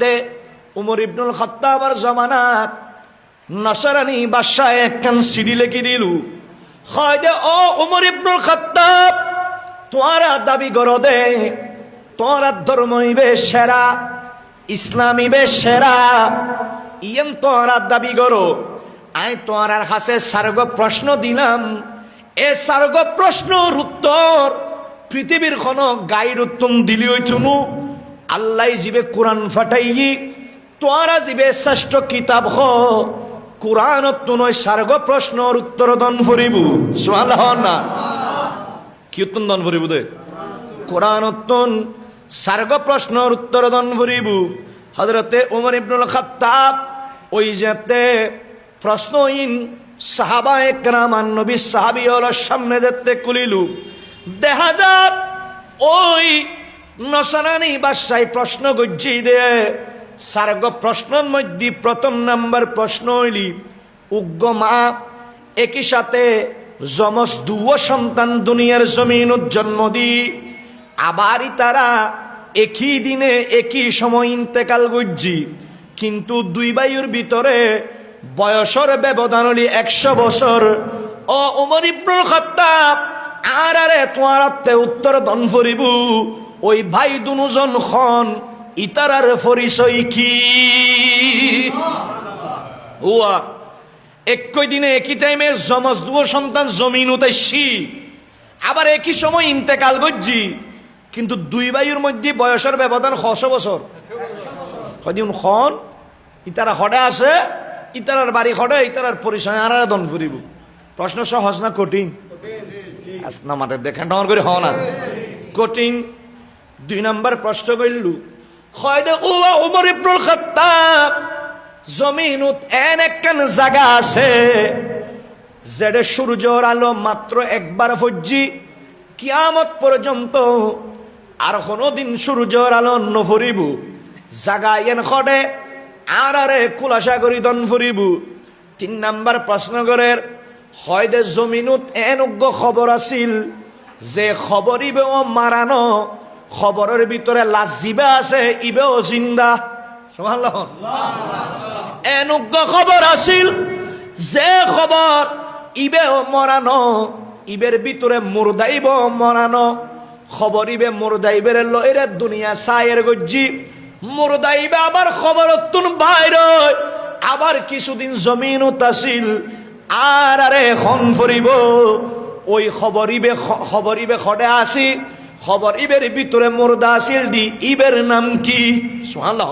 তে উমর ইবনুল খাত্তাবের জামানাত নসরানি বাদশাহ একখান সিডি লিখি দিল, হয় দে ও উমর ইবনুল খাত্তাব, তোরা দাবি করো দে তোরা ধর্ম ইবে সেরা, ইসলাম ইবে সেরা, ইয়েন তোরা দাবি করো। আই তোরার কাছে সার্গ প্রশ্ন দিলাম, এ সার্গ প্রশ্নের উত্তর পৃথিবীর কোন গাইড উত্তম দিলি হইতুনু, আল্লাহ জিবে কোরআন ফাটাইয়ি, তোরা জিবে শ্রেষ্ঠ কিতাব হ কোরআন নয় সার্গ প্রশ্নের উত্তর দন ফুরিব। সুবহানাল্লাহ না কি উত্তর দন ফুরিব দে কোরআন সার্গ প্রশ্নের উত্তর দন ফুরিব। হযরতে উমর ইবনুল খাত্তাব ওই যেতে প্রশ্নহীন সাহাবায়ে কেরাম নবী সাহাবীর সামনে যেতে কুলিলু, দেখা যাক ওই নসরানি বাদশাহ প্রশ্ন গজ্জি দে। সার্গ প্রশ্নের মধ্যে প্রথম নাম্বার প্রশ্ন হইলি, উগ্র মা একই সাথে যমজ দুও সন্তান দুনিয়ার জমিনত জন্ম দি, আবারই তারা একই দিনে একই সময় ইন্তেকাল গজ্জি, কিন্তু দুই ভাইয়ের ভিতরে বয়সের ব্যবধান হলি 100 বছর। ও উমর ইবনুল খাত্তাব আর আরে তোমার উত্তর দন ফরিব, ওই ভাই দুজন খন ইতারার পরিচয় কি? ওয়া একই দিনে একই টাইমে যমজ দুও সন্তান জমিন উতাইছি, আবার একই সময় ইন্তেকাল গজ্জি, কিন্তু দুই ভাইয়ের মধ্যে বয়সের ব্যবধান 100 বছর। কদিন খন ইতারা হডে আছে, ইতারার বাড়ি হডে, ইতারার পরিচয় আর দন ফুরিব। প্রশ্ন সহজ না কঠিন? না মাথায় দেখেন ডর করে হও না কঠিন। 2 নাম্বার প্রশ্ন করলু, হয়তো ও উমর ইবনুল খাত্তাব জমিনত এন একখান জায়গা আছে যেটা সূর্যের আলো মাত্র একবার ফজ্জি, কিয়ামত পর্যন্ত আর কোনদিন সূর্যের আলো নফরিব, জায়গা এন খডে আর আরে খুলাসা করি দন ফুরিব। 3 নাম্বার প্রশ্ন করে, হয়তো জমিনত এন উগ্র খবর আছিল যে খবর ইবেও মারানো, খবরের ভিতরে লাশ জিবে আছে ইবেও জিন্দা। সুবহানাল্লাহ। এন উগ্র খবর আছিল যে খবর ইবেও মরানো, ইবের ভিতরে মুর্দাইব মরানো, খবর ইবে মুর্দাইবের লইরে দুনিয়া সায়ের গজ্জি, মুর্দাইবে আবার খবর তুন বাইরে, আবার কিছুদিন জমিনত আছিল আর আরে এখন ফুরিব। ওই খবর ইবে খডে আসি, খবর ইবের ভিতরে মুর্দা আছিল দি, ইবের নাম কি? সুবহানাল্লাহ।